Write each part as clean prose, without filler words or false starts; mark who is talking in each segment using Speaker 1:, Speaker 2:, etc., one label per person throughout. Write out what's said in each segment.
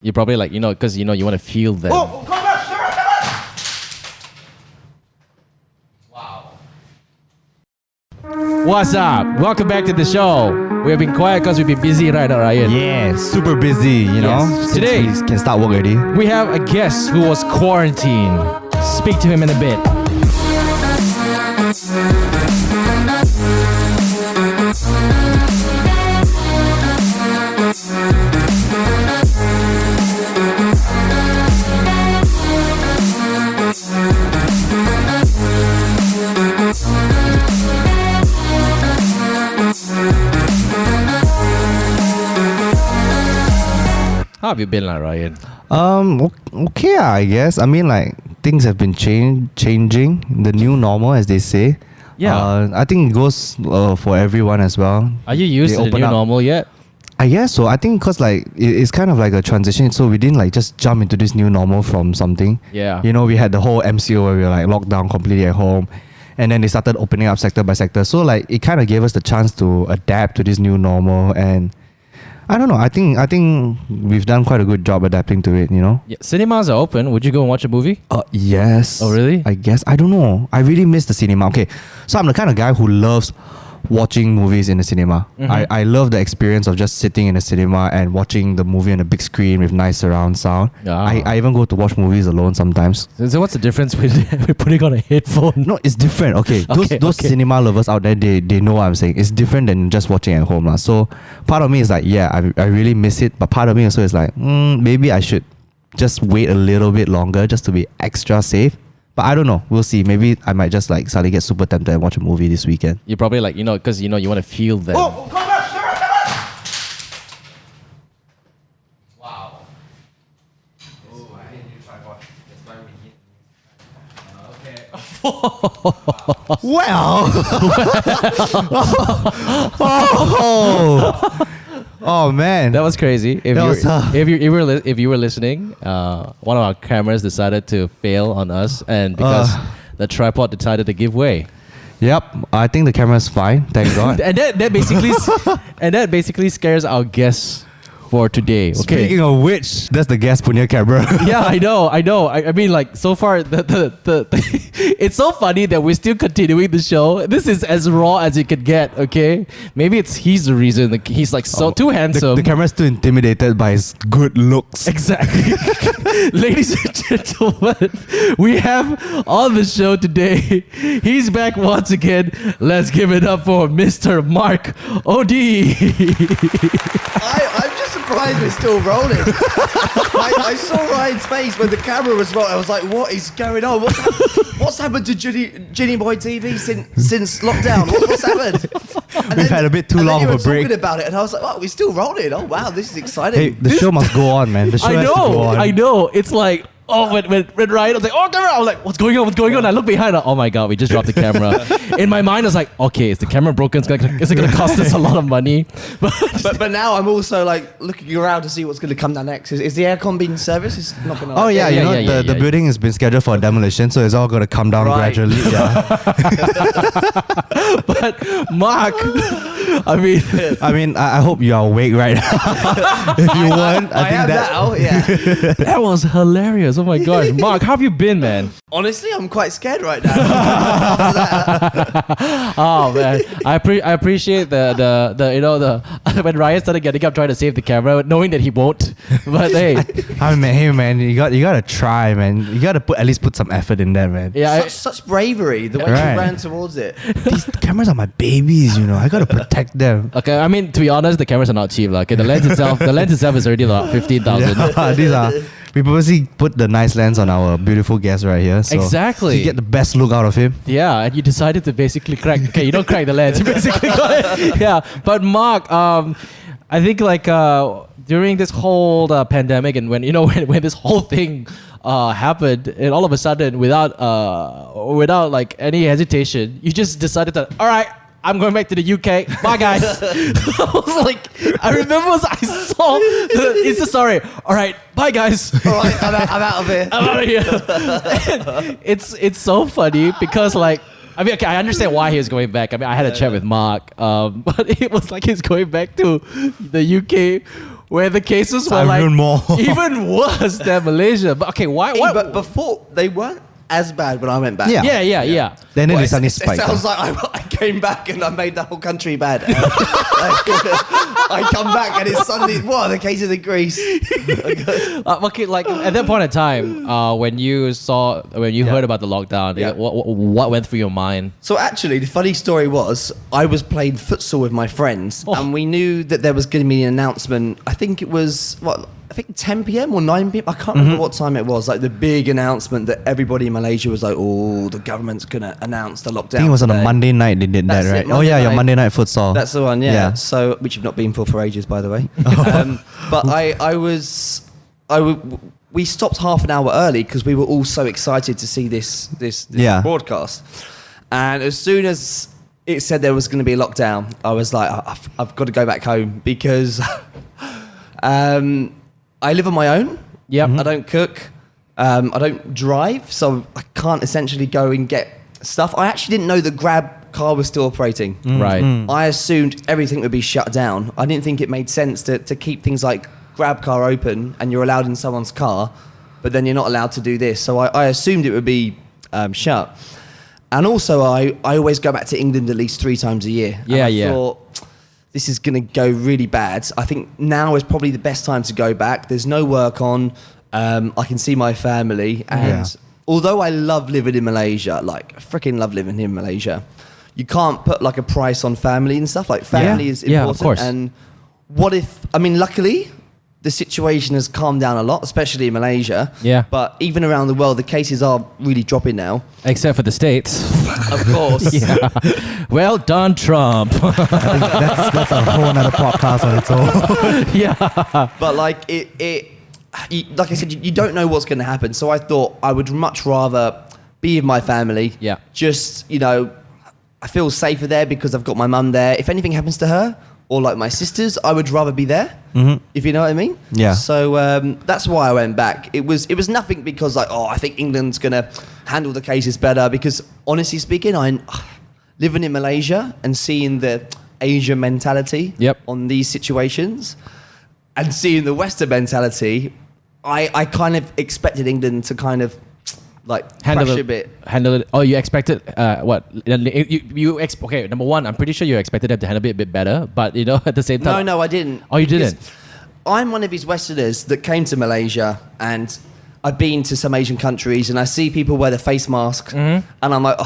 Speaker 1: You're probably like, because you want to feel them.
Speaker 2: Oh, come on,
Speaker 1: Wow. What's up? Welcome back to the show. We have been quiet because we've been busy, right, Ryan?
Speaker 2: Yeah, super busy, you know.
Speaker 1: Yes. Today,
Speaker 2: we can start work already.
Speaker 1: We have a guest who was quarantined. Speak to him in a bit. How have you been, Ryan?
Speaker 2: Okay, I guess. I mean, like, things have been changing. The new normal, as they say.
Speaker 1: Yeah.
Speaker 2: I think it goes for everyone as well.
Speaker 1: Are you used to the new normal yet?
Speaker 2: I guess so. I think because like it's kind of like a transition. So we didn't like just jump into this new normal from something.
Speaker 1: Yeah.
Speaker 2: You know, we had the whole MCO where we were like locked down completely at home. And then they started opening up sector by sector. So like it kind of gave us the chance to adapt to this new normal. And I don't know. I think we've done quite a good job adapting to it, you know?
Speaker 1: Yeah. Cinemas are open. Would you go and watch a movie?
Speaker 2: Yes.
Speaker 1: Oh, really?
Speaker 2: I guess. I don't know. I really miss the cinema. Okay. So I'm the kind of guy who loves watching movies in the cinema.
Speaker 1: Mm-hmm.
Speaker 2: I love the experience of just sitting in the cinema and watching the movie on a big screen with nice surround sound.
Speaker 1: Ah.
Speaker 2: I even go to watch movies alone sometimes.
Speaker 1: So what's the difference with putting on a headphone?
Speaker 2: No, it's different. Okay, those cinema lovers out there, they know what I'm saying. It's different than just watching at home. So part of me is like, yeah, I really miss it. But part of me also is like, maybe I should just wait a little bit longer just to be extra safe. But I don't know. We'll see. Maybe I might just like suddenly get super tempted and watch a movie this weekend.
Speaker 1: You're probably like, because you want to feel them.
Speaker 2: Oh, come on,
Speaker 1: Wow.
Speaker 2: Oh, I hate new tripod. That's why we need. Okay. Well. Oh man,
Speaker 1: That was crazy. If you were listening, one of our cameras decided to fail on us, and because the tripod decided to give way.
Speaker 2: Yep, I think the camera's fine. Thank God.
Speaker 1: And that basically scares our guests for today. Okay.
Speaker 2: Speaking of which, that's the gas punya camera.
Speaker 1: Yeah, I know. I mean, like, so far, the it's so funny that we're still continuing the show. This is as raw as it could get, okay? Maybe he's the reason. Like, he's like too handsome.
Speaker 2: The camera's too intimidated by his good looks.
Speaker 1: Exactly. Ladies and gentlemen, we have on the show today, he's back once again. Let's give it up for Mr. Mark Odea.
Speaker 3: I'm just surprised we're still rolling. I saw Ryan's face when the camera was rolling. I was like, what is going on? What's happened to Ginny Boy TV since lockdown? What's happened?
Speaker 2: We've had a bit too long of a break.
Speaker 3: Talking about it, and I was like, oh, we're still rolling. Oh, wow, this is exciting.
Speaker 2: Hey, the show must go on, man. The show has to go on.
Speaker 1: I know. It's like, when Ryan was like, oh, camera, I was like, what's going on? I look behind, oh my God, we just dropped the camera. In my mind, I was like, okay, is the camera broken? Is it going to cost us a lot of money?
Speaker 3: But now I'm also like looking around to see what's going to come down next. Is the aircon being serviced? It's not going to.
Speaker 2: Oh yeah, the building has been scheduled for demolition, so it's all going to come down gradually. Yeah.
Speaker 1: But Mark,
Speaker 2: I mean, I hope you are awake right now. If you weren't, I think
Speaker 3: am now. Yeah.
Speaker 1: that was hilarious. Oh my gosh, Mark, how have you been, man?
Speaker 3: Honestly, I'm quite scared right now.
Speaker 1: Oh man, I appreciate the when Ryan started getting up trying to save the camera, knowing that he won't. But hey,
Speaker 2: hey man, you got to try, man. You got to at least put some effort in there, man.
Speaker 1: yeah,
Speaker 3: Such bravery, the way you ran towards it.
Speaker 2: These cameras are my babies, you know. I got to protect them.
Speaker 1: okay. I mean, to be honest, the cameras are not cheap. Like, okay, the lens itself is already like 15,000.
Speaker 2: Yeah, these are. We purposely put the nice lens on our beautiful guest right here. So
Speaker 1: Exactly.
Speaker 2: You get the best look out of him.
Speaker 1: Yeah, and you decided to basically crack. Okay, you don't crack the lens. You basically got it. Yeah, but Mark, I think like during this whole pandemic, and when this whole thing happened, and all of a sudden, without like any hesitation, you just decided to, all right, I'm going back to the UK. Bye, guys. I was like, I remember I saw the Insta story. All right, bye, guys.
Speaker 3: All right, I'm out of here.
Speaker 1: I'm out of here. It's so funny because like, I mean, okay, I understand why he was going back. I mean, I had a chat with Mark, but it was like he's going back to the UK where the cases
Speaker 2: So
Speaker 1: were like
Speaker 2: even more.
Speaker 1: even worse than Malaysia. But okay, why?
Speaker 3: But before, they weren't as bad when I went back.
Speaker 2: Yeah.
Speaker 1: Yeah.
Speaker 2: Then
Speaker 3: Well,
Speaker 2: they suddenly
Speaker 3: it
Speaker 2: spiked.
Speaker 3: sounds like I came back and I made the whole country bad. I come back and it's suddenly, the cases in Greece.
Speaker 1: Okay, like at that point in time, when you heard about the lockdown,
Speaker 3: Yeah.
Speaker 1: what went through your mind?
Speaker 3: So actually, the funny story was, I was playing futsal with my friends, and we knew that there was going to be an announcement. I think it was 10 p.m. or 9 p.m. I can't remember what time it was. Like the big announcement that everybody in Malaysia was like, "Oh, the government's going to announce the lockdown."
Speaker 2: I think it was on a
Speaker 3: today." Monday
Speaker 2: Monday night they did that,
Speaker 3: That's
Speaker 2: right?
Speaker 3: it,
Speaker 2: Oh yeah,
Speaker 3: Monday
Speaker 2: your
Speaker 3: night.
Speaker 2: Monday night futsal.
Speaker 3: That's the one, yeah.
Speaker 2: Yeah.
Speaker 3: So, which you've not been for ages, by the way. But we stopped half an hour early because we were all so excited to see this
Speaker 2: Yeah.
Speaker 3: broadcast. And as soon as it said there was going to be a lockdown, I was like, I've got to go back home because I live on my own.
Speaker 1: Yep.
Speaker 3: I don't cook. I don't drive, so I can't essentially go and get stuff. I actually didn't know the Grab car was still operating.
Speaker 1: Right.
Speaker 3: I assumed everything would be shut down. I didn't think it made sense to keep things like Grab car open and you're allowed in someone's car, but then you're not allowed to do this. So I assumed it would be shut. And also, I always go back to England at least 3 times a year. And I thought, this is going to go really bad. I think now is probably the best time to go back. There's no work on. I can see my family. And although I love living in Malaysia, like I freaking love living here in Malaysia, you can't put like a price on family and stuff. Like family is important.
Speaker 1: Yeah, of course.
Speaker 3: And luckily, the situation has calmed down a lot, especially in Malaysia.
Speaker 1: Yeah.
Speaker 3: But even around the world, the cases are really dropping now.
Speaker 1: Except for the States.
Speaker 3: Of course.
Speaker 1: Well done, Trump.
Speaker 2: I think that's a whole other podcast on its own.
Speaker 3: But like like I said, you don't know what's going to happen. So I thought I would much rather be with my family.
Speaker 1: Yeah.
Speaker 3: Just, I feel safer there because I've got my mum there. If anything happens to her or like my sisters, I would rather be there. If you know what I mean.
Speaker 2: Yeah.
Speaker 3: So that's why I went back. It was nothing because like, I think England's going to handle the cases better. Because honestly speaking, living in Malaysia and seeing the Asian mentality on these situations and seeing the Western mentality, I kind of expected England to kind of like crash a bit.
Speaker 1: Handle it. Oh, you expected what? Okay, number one, I'm pretty sure you expected them to handle it a bit better, but at the same time.
Speaker 3: No, I didn't.
Speaker 1: Oh, you didn't?
Speaker 3: I'm one of these Westerners that came to Malaysia and I've been to some Asian countries and I see people wear the face mask and I'm like,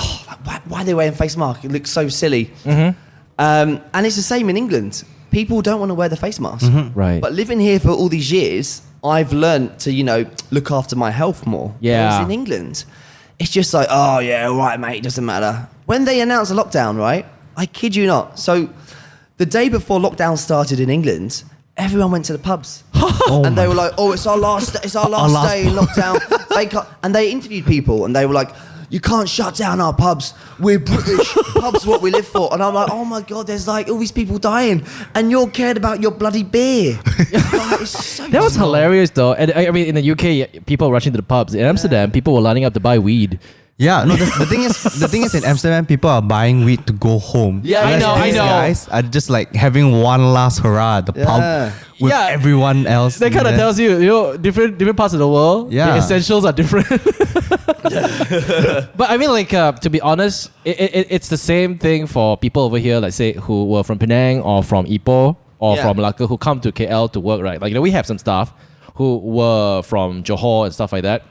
Speaker 3: why are they wearing face mask? It looks so silly. And it's the same in England. People don't want to wear the face mask.
Speaker 1: Right.
Speaker 3: But living here for all these years, I've learned to, look after my health more.
Speaker 1: Yeah.
Speaker 3: Whereas in England, it's just like, oh yeah, all right, mate, it doesn't matter. When they announced a lockdown, right? I kid you not. So the day before lockdown started in England, everyone went to the pubs. And they were like, it's our last day in lockdown. And they interviewed people and they were like, you can't shut down our pubs. We're British. Pubs what we live for. And I'm like, oh my God, there's like all these people dying. And you're cared about your bloody beer.
Speaker 1: That was hilarious though. And I mean, in the UK, people rushing to the pubs. In Amsterdam, people were lining up to buy weed.
Speaker 2: Yeah, no. The thing is, in Amsterdam, people are buying weed to go home.
Speaker 3: Yeah, I know.
Speaker 2: These guys are just like having one last hurrah at the pub with everyone else.
Speaker 1: That kind of tells you, different parts of the world. The essentials are different. But I mean, like, to be honest, it's the same thing for people over here, let's say, who were from Penang or from Ipoh or from Malacca who come to KL to work, right? Like, we have some staff who were from Johor and stuff like that.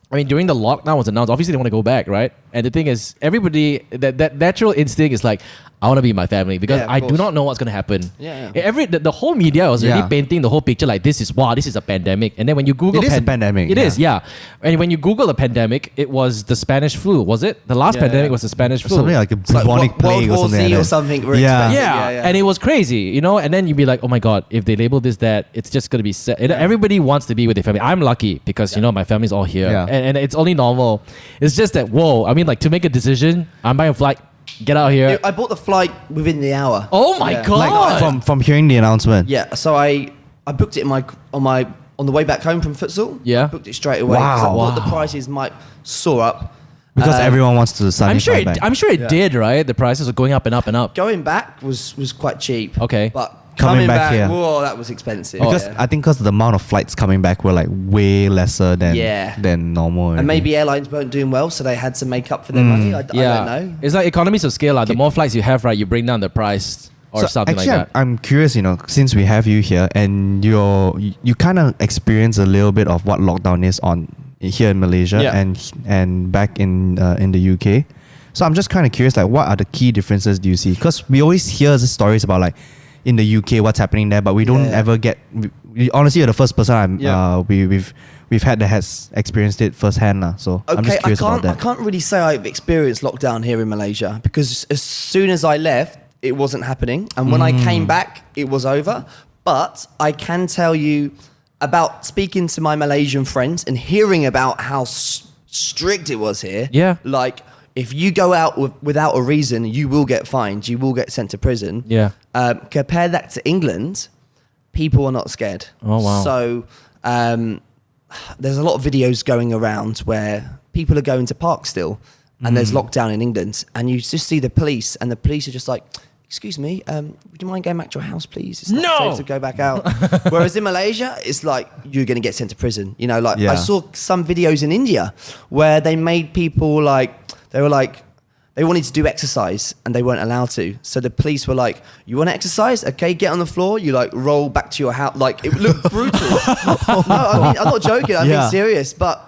Speaker 1: I mean, during the lockdown was announced, obviously they want to go back, right? And the thing is, everybody, that natural instinct is like, I want to be my family because I do not know what's going to happen. The whole media was really painting the whole picture like this is a pandemic. And then when you Google...
Speaker 2: It is a pandemic.
Speaker 1: It is, yeah. And when you Google a pandemic, it was the Spanish flu, was it? The last pandemic was the Spanish flu.
Speaker 2: Something like a bubonic plague or something like that.
Speaker 3: Or something.
Speaker 1: And it was crazy, And then you'd be like, oh my God, if they label this that, it's just going to be sad. Everybody wants to be with their family. I'm lucky because, my family's all here. And it's only normal. It's just that, whoa, I mean, like to make a decision, I'm buying a flight, get out here.
Speaker 3: I bought the flight within the hour.
Speaker 1: Oh my God.
Speaker 2: Like from hearing the announcement.
Speaker 3: Yeah, so I booked it on the way back home from futsal.
Speaker 1: Yeah.
Speaker 3: I booked it straight away because I thought the prices might soar up.
Speaker 2: Because everyone wants to suddenly
Speaker 1: I'm sure
Speaker 2: come back.
Speaker 1: it did, right? The prices were going up and up and up.
Speaker 3: Going back was quite cheap.
Speaker 1: Okay.
Speaker 3: But
Speaker 2: coming back here.
Speaker 3: Whoa, that was expensive.
Speaker 2: Because
Speaker 3: yeah.
Speaker 2: I think because the amount of flights coming back were like way lesser than normal.
Speaker 3: And
Speaker 2: already.
Speaker 3: maybe airlines weren't doing well, so they had to make up for their money. I don't know.
Speaker 1: It's like economies of scale. The more flights you have, right, you bring down the price or something
Speaker 2: actually,
Speaker 1: like that.
Speaker 2: I'm curious, since we have you here and you kind of experience a little bit of what lockdown is on here in Malaysia and back in the UK. So I'm just kind of curious, like, what are the key differences do you see? Because we always hear the stories about like in the UK what's happening there, but we don't ever get. Honestly, you're the first person we've had that has experienced it firsthand, so I'm just curious about that.
Speaker 3: I can't really say I've experienced lockdown here in Malaysia because as soon as I left, it wasn't happening, and when I came back, it was over. But I can tell you about speaking to my Malaysian friends and hearing about how strict it was here.
Speaker 1: Yeah.
Speaker 3: Like, if you go out without a reason, you will get fined. You will get sent to prison.
Speaker 1: Yeah.
Speaker 3: Compare that to England, people are not scared.
Speaker 1: Oh, wow.
Speaker 3: So there's a lot of videos going around where people are going to parks still, and there's lockdown in England, and you just see the police, and the police are just like, excuse me, would you mind going back to your house, please? It's not safe to go back out. Whereas in Malaysia, it's like, you're going to get sent to prison. I saw some videos in India where they made people they wanted to do exercise and they weren't allowed to. So the police were like, you want to exercise? Okay, get on the floor. You roll back to your house. It looked brutal. No, I'm not joking. I'm being serious. But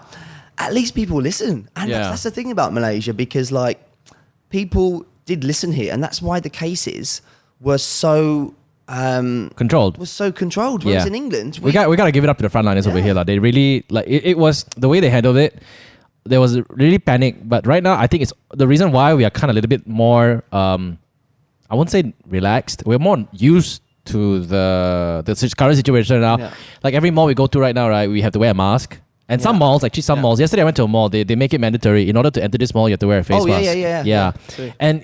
Speaker 3: at least people listen. And that's the thing about Malaysia, because people did listen here, and that's why the cases were so
Speaker 1: controlled.
Speaker 3: Whereas in England,
Speaker 1: we got to give it up to the frontliners over here. They really it was the way they handled it. There was really panic, but right now I think it's the reason why we are kind of a little bit more. I won't say relaxed. We're more used to the current situation now. Yeah. Like every mall we go to right now, right, we have to wear a mask. And some malls, malls. Yesterday I went to a mall. They make it mandatory. In order to enter this mall, you have to wear a face mask. Yeah. And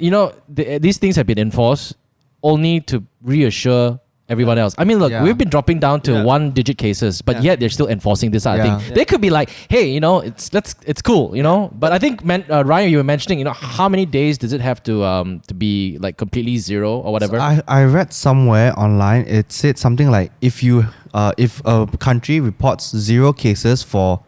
Speaker 1: these things have been enforced only to reassure everyone else. I mean, look, we've been dropping down to 1-digit cases, but yet they're still enforcing this. I think they could be like, hey, it's cool, But I think Ryan, you were mentioning, how many days does it have to be like completely zero or whatever?
Speaker 2: So I read somewhere online. It said something like if a country reports 0 cases for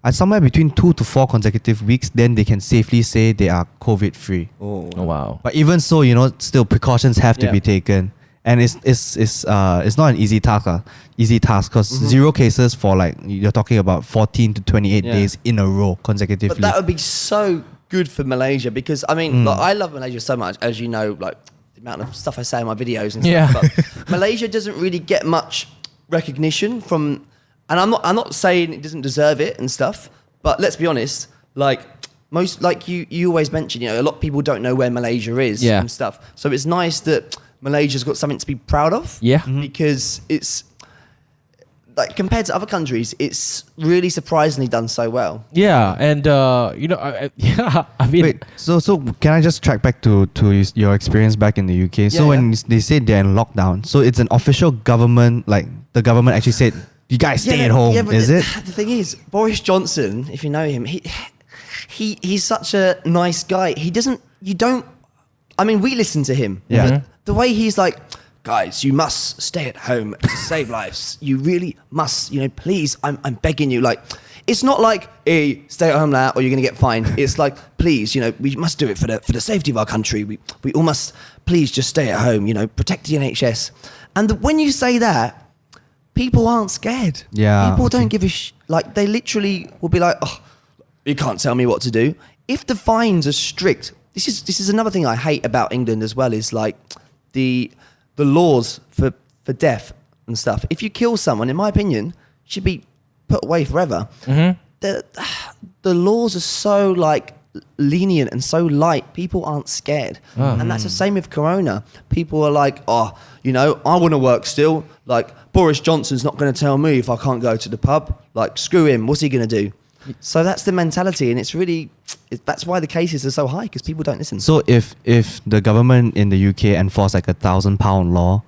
Speaker 2: somewhere between 2 to 4 consecutive weeks, then they can safely say they are COVID free.
Speaker 1: Oh wow!
Speaker 2: But even so, still precautions have to be taken. And it's not an easy task because 0 cases for you're talking about 14 to 28 days in a row consecutively.
Speaker 3: But that would be so good for Malaysia, because I mean, I love Malaysia so much, as you know, the amount of stuff I say in my videos and stuff. But Malaysia doesn't really get much recognition from, and I'm not saying it doesn't deserve it and stuff. But let's be honest, most you always mention, a lot of people don't know where Malaysia is and stuff. So it's nice that Malaysia's got something to be proud of.
Speaker 1: Yeah.
Speaker 3: Because it's compared to other countries, it's really surprisingly done so well.
Speaker 1: Yeah, and I mean,
Speaker 2: wait, so can I just track back to your experience back in the UK? So when they said they're in lockdown, so it's an official government, the government actually said, you guys stay at home, is it?
Speaker 3: The thing is, Boris Johnson, if you know him, he's such a nice guy. I mean, we listen to him.
Speaker 2: Yeah.
Speaker 3: But the way he's like, guys, you must stay at home to save lives. You really must, please, I'm begging you. It's not like, hey, stay at home now or you're going to get fined. It's like, please, we must do it for the safety of our country. We all must, please just stay at home, protect the NHS. And when you say that, people aren't scared.
Speaker 2: Yeah.
Speaker 3: People don't give a they literally will be like, oh, you can't tell me what to do. If the fines are strict, this is another thing I hate about England as well, is the laws for death and stuff. If you kill someone, in my opinion, should be put away forever. Mm-hmm. The laws are so lenient and so light. People aren't scared. And that's the same with Corona. People are like, oh, I want to work still. Boris Johnson's not going to tell me if I can't go to the pub. Screw him. What's he going to do? So that's the mentality, and that's why the cases are so high, because people don't listen.
Speaker 2: So if the government in the UK enforce a £1,000 law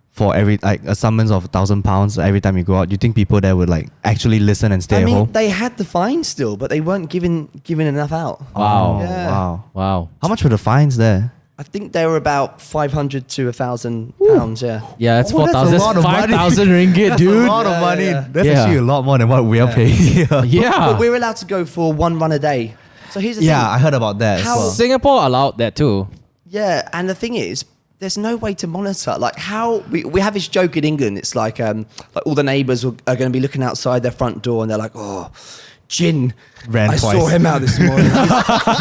Speaker 2: for every a summons of £1,000 every time you go out, do you think people there would actually listen and stay at home?
Speaker 3: They had the fines still, but they weren't giving enough out.
Speaker 1: Wow.
Speaker 3: Yeah.
Speaker 1: Wow.
Speaker 2: How much were the fines there?
Speaker 3: I think they were about 500 to 1,000 pounds. Yeah.
Speaker 1: Yeah, it's
Speaker 2: Oh, that's a
Speaker 1: 4,000.
Speaker 2: lot of money.
Speaker 1: 5,000 ringgit,
Speaker 2: That's
Speaker 1: dude.
Speaker 2: a lot of
Speaker 3: Yeah,
Speaker 2: money.
Speaker 3: yeah.
Speaker 2: That's
Speaker 1: Yeah.
Speaker 2: actually a lot more than what we are paying here.
Speaker 1: Yeah.
Speaker 3: But we're allowed to go for one run a day. So here's the
Speaker 2: Yeah,
Speaker 3: thing.
Speaker 2: I heard about that as
Speaker 3: How-
Speaker 2: well.
Speaker 1: Singapore allowed that too.
Speaker 3: Yeah, and the thing is, there's no way to monitor. Like how we have this joke in England. It's like all the neighbours are going to be looking outside their front door, and they're like, "Oh, Jin,
Speaker 2: Ran
Speaker 3: I saw
Speaker 2: twice."
Speaker 3: him out this morning.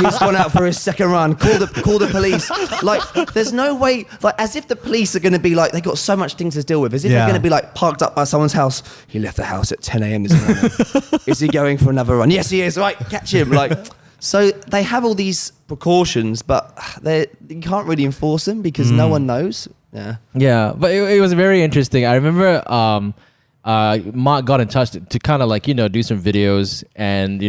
Speaker 3: He's gone out for his second run. Call the police." Like, there's no way. Like, as if the police are going to be like, they got so much things to deal with. As if
Speaker 2: Yeah.
Speaker 3: they're going to be like parked up by someone's house. He left the house at 10 a.m. this morning. Is he going for another run? Yes, he is. Right, catch him. Like. So they have all these precautions, but you can't really enforce them because no one knows. Yeah.
Speaker 1: Yeah, but it was very interesting. I remember Mark got in touch to kind of like, do some videos, and,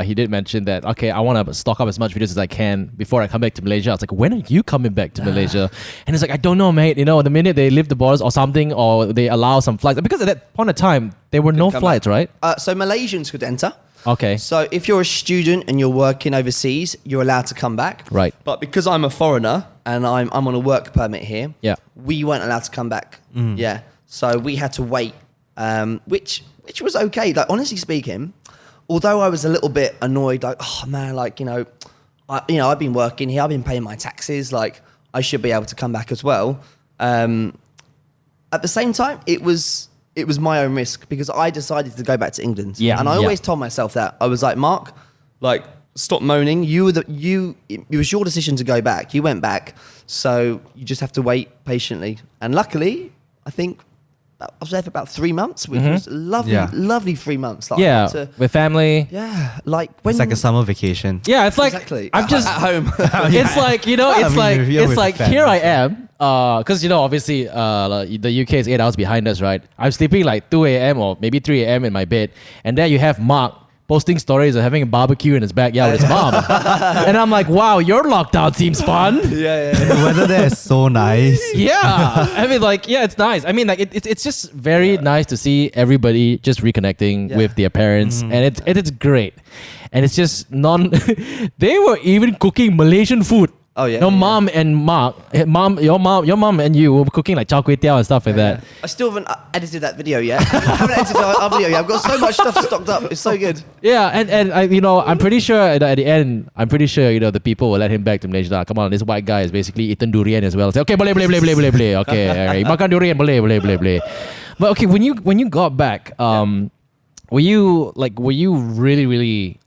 Speaker 1: he did mention that, okay, I want to stock up as much videos as I can before I come back to Malaysia. I was like, when are you coming back to Malaysia? And he's like, I don't know, mate. The minute they lift the borders or something, or they allow some flights, because at that point of time, there were no
Speaker 3: come
Speaker 1: flights, right?
Speaker 3: So Malaysians could enter.
Speaker 1: Okay.
Speaker 3: So if you're a student and you're working overseas, you're allowed to come back.
Speaker 1: Right.
Speaker 3: But because I'm a foreigner and I'm on a work permit here,
Speaker 1: Yeah.
Speaker 3: we weren't allowed to come back. Yeah. So we had to wait, which was okay. Like, honestly speaking, although I was a little bit annoyed, like, oh man, like, I've been working here, I've been paying my taxes, like I should be able to come back as well. At the same time, it was my own risk because I decided to go back to England.
Speaker 1: Yeah.
Speaker 3: And I
Speaker 1: Yeah.
Speaker 3: always told myself that. I was like, Mark, like, stop moaning. It was your decision to go back. You went back. So you just have to wait patiently. And luckily, I think I was there for about 3 months, which was lovely,
Speaker 2: Yeah.
Speaker 3: lovely 3 months. Like,
Speaker 1: Yeah,
Speaker 3: to-
Speaker 1: with family.
Speaker 3: yeah. Like when
Speaker 2: It's like a summer vacation.
Speaker 1: Yeah, it's like,
Speaker 3: exactly.
Speaker 1: I'm just,
Speaker 3: at home.
Speaker 1: it's like,
Speaker 2: I mean, if you're
Speaker 1: it's
Speaker 2: with
Speaker 1: like,
Speaker 2: family,
Speaker 1: here I
Speaker 2: so-
Speaker 1: am, because, obviously, the UK is 8 hours behind us, right? I'm sleeping like 2 a.m. or maybe 3 a.m. in my bed, and then you have Mark posting stories of having a barbecue in his backyard with his mom. And I'm like, wow, your lockdown seems fun.
Speaker 3: yeah.
Speaker 2: The weather there is so nice.
Speaker 1: Yeah. I mean, like, yeah, it's nice. I mean, like, it's just very nice to see everybody just reconnecting
Speaker 3: Yeah.
Speaker 1: with their parents. And it's great. And it's just they were even cooking Malaysian food.
Speaker 3: Oh, yeah.
Speaker 1: Your mom and Mark, your mom and you were cooking like char kway teow and stuff like that.
Speaker 3: I still haven't edited that video yet. I haven't edited our video yet. I've got so much stuff stocked up. It's so good.
Speaker 1: Yeah, and I, I'm pretty sure at the end, the people will let him back to Malaysia. Come on, this white guy has basically eaten durian as well. Say, okay, boleh. Okay, all right. Makan durian, boleh. But okay, when you got back, were you really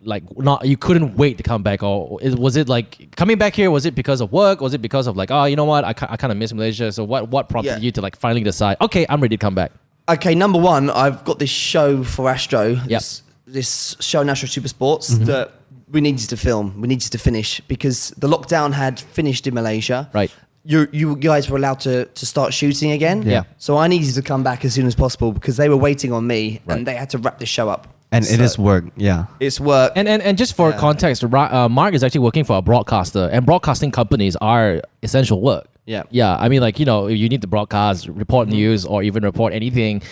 Speaker 1: not, you couldn't wait to come back, or was it like coming back here? Was it because of work? Was it because of like, oh, you know what, I kind of miss Malaysia? So what prompted you to like finally decide, okay, I'm ready to come back?
Speaker 3: Okay, number one, I've got this show for Astro.
Speaker 1: Yep.
Speaker 3: This show, Astro Super Sports, that we needed to film. We needed to finish because the lockdown had finished in Malaysia.
Speaker 1: Right.
Speaker 3: You guys were allowed to start shooting again.
Speaker 1: Yeah.
Speaker 3: So I needed to come back as soon as possible because they were waiting on me
Speaker 1: Right.
Speaker 3: and they had to wrap this show up.
Speaker 2: And it is work, yeah.
Speaker 3: It's work.
Speaker 1: And just for context, Mark is actually working for a broadcaster, and broadcasting companies are essential work.
Speaker 3: Yeah.
Speaker 1: Yeah. I mean, like, if you need to broadcast, report news, or even report anything,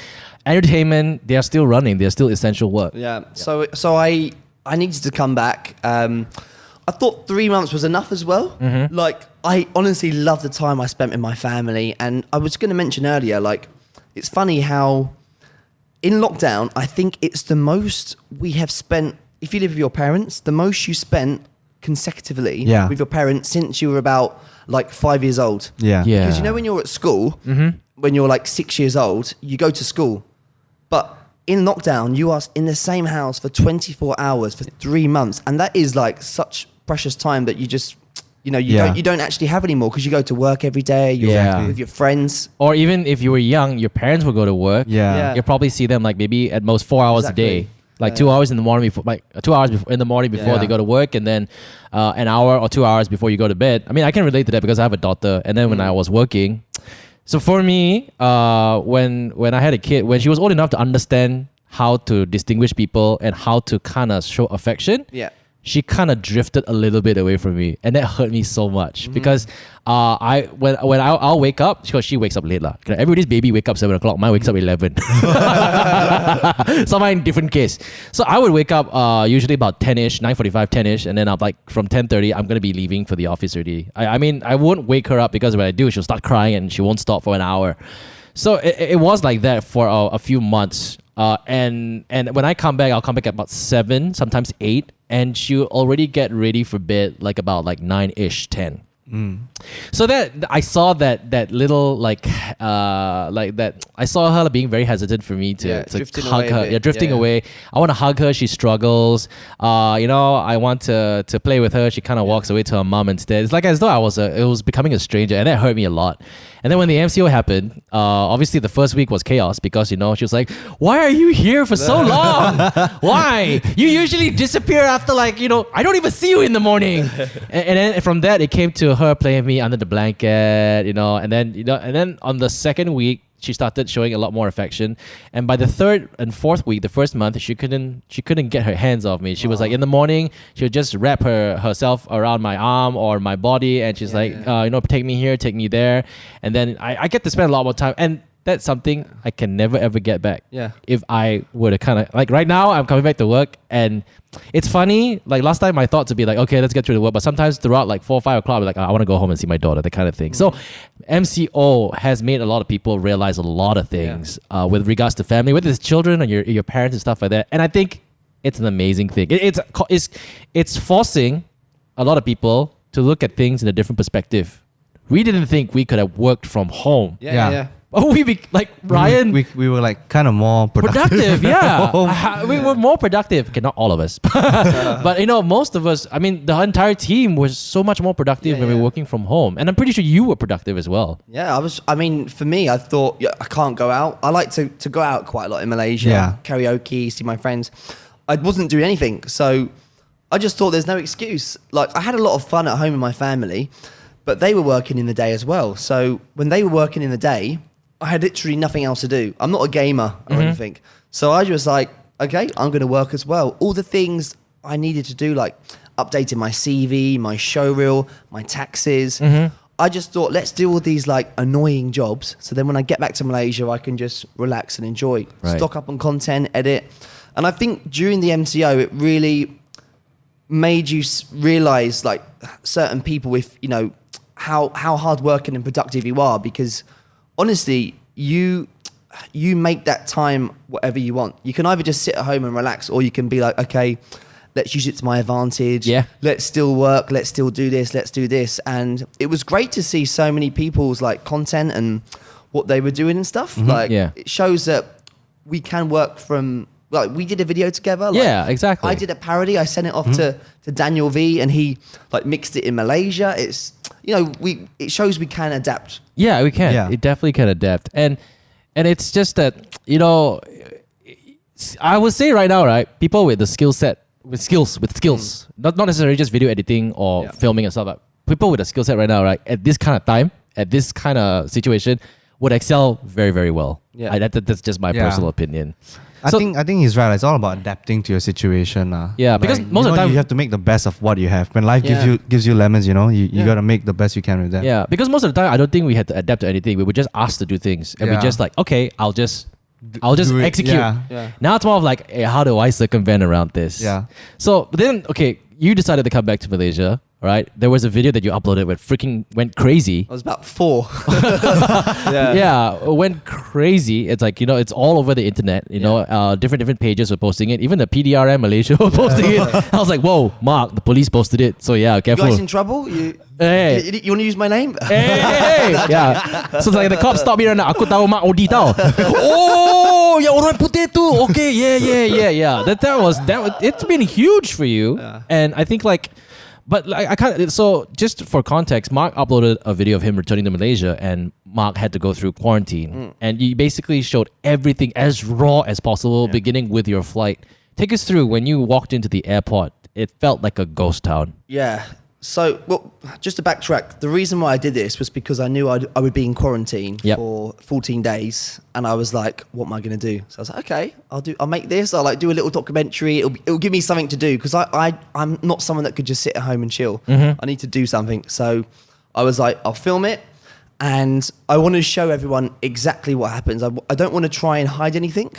Speaker 1: entertainment, they are still running. They're still essential work.
Speaker 3: Yeah. So I needed to come back. I thought 3 months was enough as well. Like, I honestly love the time I spent with my family. And I was going to mention earlier, like, it's funny how in lockdown, I think it's the most we have spent, if you live with your parents, the most you spent consecutively with your parents since you were about like 5 years old.
Speaker 2: Yeah.
Speaker 1: Yeah.
Speaker 3: Because when you're at school, when you're like 6 years old, you go to school. But in lockdown, you are in the same house for 24 hours for 3 months. And that is like such precious time that you just, you don't actually have anymore because you go to work every day. You're with your friends.
Speaker 1: Or even if you were young, your parents would go to work.
Speaker 2: Yeah.
Speaker 1: You'll probably see them like maybe at most 4 hours a day.
Speaker 3: Exactly.
Speaker 1: Like 2 hours in the morning before, like 2 hours in the morning before
Speaker 3: Yeah.
Speaker 1: they go to work, and then an hour or 2 hours before you go to bed. I mean, I can relate to that because I have a daughter. And then when I was working, so for me, when I had a kid, when she was old enough to understand how to distinguish people and how to kind of show affection,
Speaker 3: Yeah.
Speaker 1: she kind of drifted a little bit away from me, and that hurt me so much because I'll wake up, because she wakes up late lah. Everybody's baby wake up 7 o'clock, mine wakes up 11. Somewhere in different case. So I would wake up usually about 10ish, 9:45, 10ish, and then I'm like from 10:30 I'm gonna be leaving for the office already. I mean I won't wake her up because when I do she'll start crying and she won't stop for an hour. So it was like that for a few months. And when I come back, I'll come back at about 7, sometimes 8, and she'll already get ready for bed like about like 9ish, 10. So that I saw that little like that I saw her being very hesitant for me to hug her. Yeah, drifting away. I want to hug her. She struggles. I want to play with her. She kind of walks away to her mom instead. It's like as though it was becoming a stranger, and that hurt me a lot. And then when the MCO happened, obviously the first week was chaos because she was like, "Why are you here for so long? Why? You usually disappear after I don't even see you in the morning." And then from that it came to her playing with me under the blanket, and then on the second week she started showing a lot more affection, and by the third and fourth week, the first month, she couldn't get her hands off me. She was like, in the morning she would just wrap herself around my arm or my body, and she's take me here, take me there, and then I get to spend a lot more time, and that's something I can never ever get back.
Speaker 3: Yeah.
Speaker 1: If I were to kind of like right now, I'm coming back to work, and it's funny. Like last time, I thought to be like, okay, let's get through the work. But sometimes throughout like 4 or 5 o'clock, I'll be like, I want to go home and see my daughter, that kind of thing. So, MCO has made a lot of people realize a lot of things with regards to family, whether it's children or your parents and stuff like that. And I think it's an amazing thing. It's forcing a lot of people to look at things in a different perspective. We didn't think we could have worked from home.
Speaker 3: Yeah.
Speaker 1: Oh, Ryan.
Speaker 2: We were like kind of more
Speaker 1: productive, yeah. We were more productive. Okay, not all of us. But most of us, I mean, the entire team was so much more productive when we were working from home. And I'm pretty sure you were productive as well.
Speaker 3: Yeah, for me, I thought, I can't go out. I like to go out quite a lot in Malaysia, karaoke, see my friends. I wasn't doing anything. So I just thought there's no excuse. Like, I had a lot of fun at home with my family, but they were working in the day as well. So when they were working in the day, I had literally nothing else to do. I'm not a gamer or anything. So I was like, okay, I'm going to work as well. All the things I needed to do, like updating my CV, my show reel, my taxes. I just thought, let's do all these like annoying jobs. So then when I get back to Malaysia, I can just relax and enjoy, stock up on content, edit. And I think during the MCO, it really made you realize like certain people with, how hardworking and productive you are, because honestly, you make that time whatever you want. You can either just sit at home and relax, or you can be like, okay, let's use it to my advantage. Yeah. Let's still work. Let's still do this. Let's do this. And it was great to see so many people's like content and what they were doing and stuff. It shows that we can work from. Like we did a video together. Like,
Speaker 1: exactly.
Speaker 3: I did a parody. I sent it off to Daniel V, and he like mixed it in Malaysia. It's it shows we can adapt.
Speaker 1: Yeah, we can. Yeah. It definitely can adapt, and it's just that I would say right now, right, people with the skill set, with skills, not necessarily just video editing or filming and stuff, but people with a skill set right now, right, at this kind of time, at this kind of situation, would excel very, very well. Yeah, that's just my personal opinion.
Speaker 2: I think he's right. It's all about adapting to your situation.
Speaker 1: Yeah, because most of the time
Speaker 2: you have to make the best of what you have. When life gives you lemons, you gotta make the best you can with that.
Speaker 1: Yeah, because most of the time I don't think we had to adapt to anything. We were just asked to do things, and we just like, okay, I'll just execute. Yeah. Now it's more of like, hey, how do I circumvent around this? Yeah. So then, okay, you decided to come back to Malaysia. Right, there was a video that you uploaded that freaking went crazy.
Speaker 3: I was about 4.
Speaker 1: It went crazy. It's like, it's all over the internet. Different pages were posting it. Even the PDRM Malaysia were posting it. I was like, whoa, Mark, the police posted it. So yeah, careful.
Speaker 3: You guys in trouble? You want to use my name?
Speaker 1: Hey. Yeah. So it's like the cops stopped me right now. Aku tahu Mak Odi tau. Oh, yang orang putih tu. Okay, yeah. It's been huge for you, and I think like. But like, I can't. So just for context, Mark uploaded a video of him returning to Malaysia, and Mark had to go through quarantine, and you basically showed everything as raw as possible, beginning with your flight. Take us through when you walked into the airport. It felt like a ghost town.
Speaker 3: Yeah. So, well, just to backtrack, the reason why I did this was because I knew I would be in quarantine for 14 days, and I was like, "What am I going to do?" So I was like, "Okay, I'll make this. I'll like do a little documentary. It'll give me something to do because I'm not someone that could just sit at home and chill. I need to do something." So I was like, "I'll film it." And I want to show everyone exactly what happens. I don't want to try and hide anything.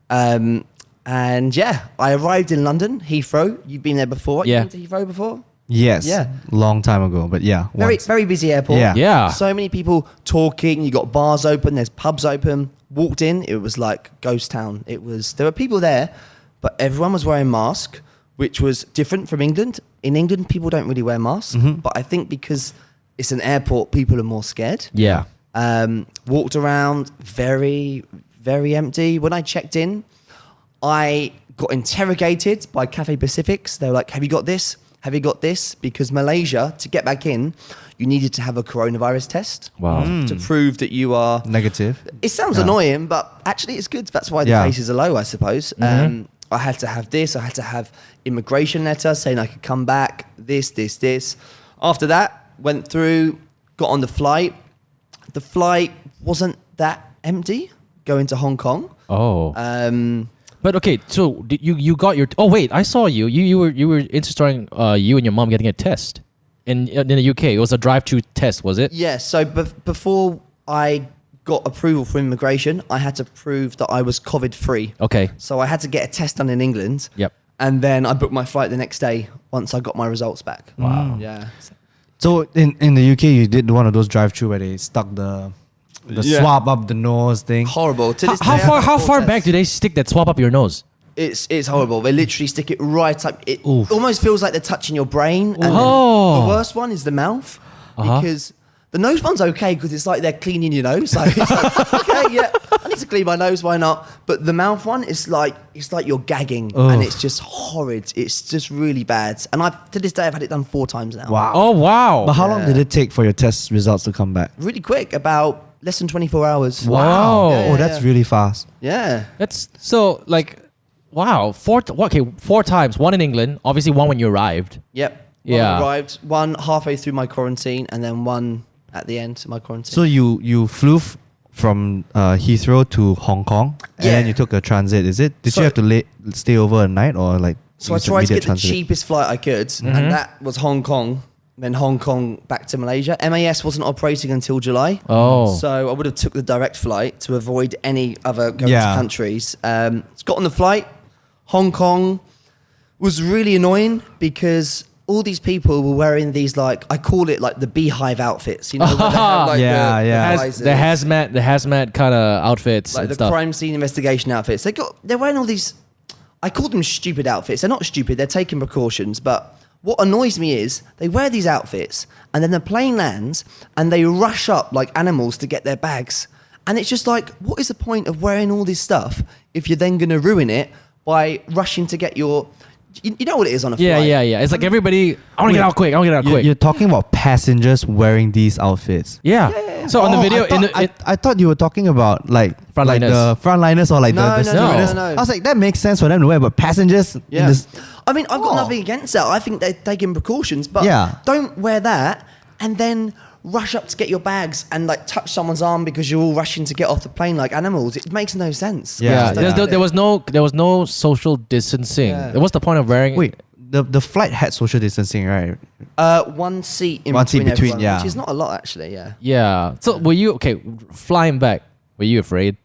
Speaker 3: And yeah, I arrived in London, Heathrow. You've been there before.
Speaker 1: Yeah.
Speaker 3: You've been to Heathrow before?
Speaker 2: Yes.
Speaker 3: Yeah.
Speaker 2: Long time ago, but yeah. once.
Speaker 3: Very busy airport.
Speaker 2: Yeah.
Speaker 1: Yeah.
Speaker 3: So many people talking. You got bars open. There's pubs open. Walked in. It was like ghost town. There were people there, but everyone was wearing masks, which was different from England. In England, people don't really wear masks. But I think because it's an airport, people are more scared.
Speaker 1: Yeah.
Speaker 3: Walked around, very, very empty. When I checked in, I got interrogated by Cathay Pacifics. They were like, "Have you got this? Have you got this?" Because Malaysia, to get back in, you needed to have a coronavirus test.
Speaker 1: Wow.
Speaker 3: To prove that you are...
Speaker 2: Negative.
Speaker 3: It sounds annoying, but actually it's good. That's why the cases are low, I suppose. I had to have this. I had to have immigration letter saying I could come back, this. After that, went through, got on the flight. The flight wasn't that empty going to Hong Kong.
Speaker 1: Oh. But okay, so you got your... Oh wait, I saw you. You were Instastoring you and your mom getting a test in the UK. It was a drive-through test, was it?
Speaker 3: Yeah. So before I got approval for immigration, I had to prove that I was COVID-free.
Speaker 1: Okay.
Speaker 3: So I had to get a test done in England.
Speaker 1: Yep.
Speaker 3: And then I booked my flight the next day once I got my results back.
Speaker 1: Wow.
Speaker 3: Yeah.
Speaker 2: So in the UK, you did one of those drive-through where they stuck the swab up the nose thing.
Speaker 3: Horrible. To this
Speaker 1: How
Speaker 3: day, I have
Speaker 1: how
Speaker 3: full
Speaker 1: far
Speaker 3: test.
Speaker 1: back do they stick that swab up your nose?
Speaker 3: It's horrible. They literally stick it right up. It
Speaker 2: Oof.
Speaker 3: almost feels like they're touching your brain. And then
Speaker 1: Oh.
Speaker 3: the worst one is the mouth.
Speaker 1: Uh-huh.
Speaker 3: Because the nose one's okay because it's like they're cleaning your nose. Like, it's like, okay, yeah, I need to clean my nose, why not? But the mouth one is like, it's like you're gagging and it's just horrid. It's just really bad. And to this day, I've had it done 4 times now.
Speaker 2: Wow.
Speaker 1: Oh wow.
Speaker 2: But how long did it take for your test results to come back?
Speaker 3: Really quick, about less than 24 hours.
Speaker 1: Wow.
Speaker 3: Yeah,
Speaker 2: Oh, that's
Speaker 3: yeah.
Speaker 2: really fast.
Speaker 3: Yeah.
Speaker 1: That's so like, wow. 4 times. One in England, obviously one when you arrived.
Speaker 3: Yep.
Speaker 1: Yeah.
Speaker 3: One arrived, one halfway through my quarantine, and then one at the end of my quarantine.
Speaker 2: So you flew from Heathrow to Hong Kong, and then
Speaker 3: Yeah.
Speaker 2: you took a transit. Is it? Did
Speaker 3: So-
Speaker 2: you have to stay over a night or like?
Speaker 3: So I
Speaker 2: use
Speaker 3: tried to
Speaker 2: immediate
Speaker 3: get
Speaker 2: transit?
Speaker 3: the cheapest flight I could, and that was Hong Kong. Then Hong Kong back to Malaysia. MAS wasn't operating until July.
Speaker 1: Oh.
Speaker 3: So I would have took the direct flight to avoid any other going
Speaker 2: Yeah.
Speaker 3: to countries. Got on the flight. Hong Kong was really annoying because all these people were wearing these, like, I call it like the beehive outfits. You know, where they have, like,
Speaker 2: Yeah,
Speaker 3: the
Speaker 2: yeah.
Speaker 3: visors,
Speaker 1: The hazmat kind of outfits
Speaker 3: like
Speaker 1: and
Speaker 3: the
Speaker 1: stuff.
Speaker 3: crime scene investigation outfits. They're wearing all these, I call them stupid outfits. They're not stupid, they're taking precautions. But what annoys me is they wear these outfits and then the plane lands and they rush up like animals to get their bags. And it's just like, what is the point of wearing all this stuff if you're then going to ruin it by rushing to get your... You know what it is on a
Speaker 1: Yeah,
Speaker 3: flight.
Speaker 1: yeah. It's like everybody, I want to get out quick.
Speaker 2: You're talking about passengers wearing these outfits.
Speaker 1: Yeah. So on the video,
Speaker 2: I thought you were talking about like
Speaker 1: Frontliners.
Speaker 2: the frontliners or like
Speaker 3: No,
Speaker 2: the
Speaker 3: no,
Speaker 2: stewardess.
Speaker 3: no.
Speaker 2: I was like, that makes sense for them to wear, but passengers.
Speaker 3: Yeah.
Speaker 2: In this,
Speaker 3: I mean, I've got
Speaker 2: Oh.
Speaker 3: nothing against that. I think they're taking precautions, but
Speaker 2: Yeah.
Speaker 3: don't wear that and then rush up to get your bags and like touch someone's arm because you're all rushing to get off the plane like animals. It makes no sense.
Speaker 2: Yeah.
Speaker 1: yeah,
Speaker 3: Just don't do
Speaker 1: there
Speaker 3: it.
Speaker 1: was no social distancing.
Speaker 3: Yeah.
Speaker 1: What's the point of wearing?
Speaker 2: wait, the flight had social distancing, right?
Speaker 3: One seat in
Speaker 2: One seat
Speaker 3: between,
Speaker 2: between,
Speaker 3: everyone,
Speaker 2: yeah.
Speaker 3: which is not a lot actually. Yeah,
Speaker 1: Yeah. So were you flying back? Were you afraid?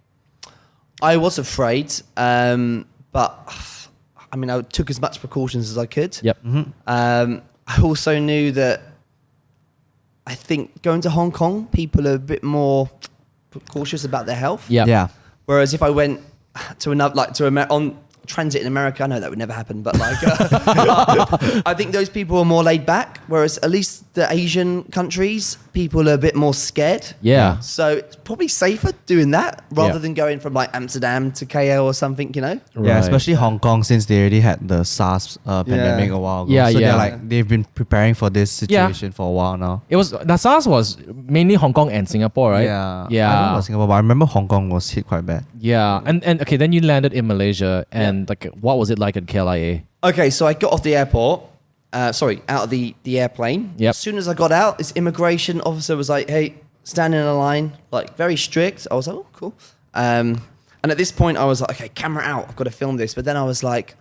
Speaker 3: I was afraid, but I mean, I took as much precautions as I could.
Speaker 1: Yep.
Speaker 3: I also knew that I think going to Hong Kong, people are a bit more cautious about their health.
Speaker 1: Yeah.
Speaker 2: Yeah.
Speaker 3: Whereas if I went to another, like on transit in America, I know that would never happen, but like, I think those people are more laid back. Whereas at least the Asian countries, people are a bit more scared.
Speaker 1: Yeah.
Speaker 3: So it's probably safer doing that rather
Speaker 1: Yeah.
Speaker 3: than going from like Amsterdam to KL or something, you know?
Speaker 2: Yeah,
Speaker 1: Right.
Speaker 2: especially Hong Kong, since they already had the SARS pandemic a while ago.
Speaker 1: Yeah,
Speaker 2: so
Speaker 1: yeah.
Speaker 2: they're like, they've been preparing for this situation for a while now.
Speaker 1: It was the SARS was mainly Hong Kong and Singapore, right?
Speaker 2: Yeah. I don't know
Speaker 1: Yeah.
Speaker 2: about Singapore, but I remember Hong Kong was hit quite bad.
Speaker 1: Yeah. And okay, then you landed in Malaysia and like what was it like at KLIA?
Speaker 3: Okay, so I got off the airport out of the airplane.
Speaker 1: Yep.
Speaker 3: As soon as I got out, this immigration officer was like, "Hey, stand in a line," like very strict. I was like, "Oh, cool." And at this point, I was like, "Okay, camera out. I've got to film this." But then I was like,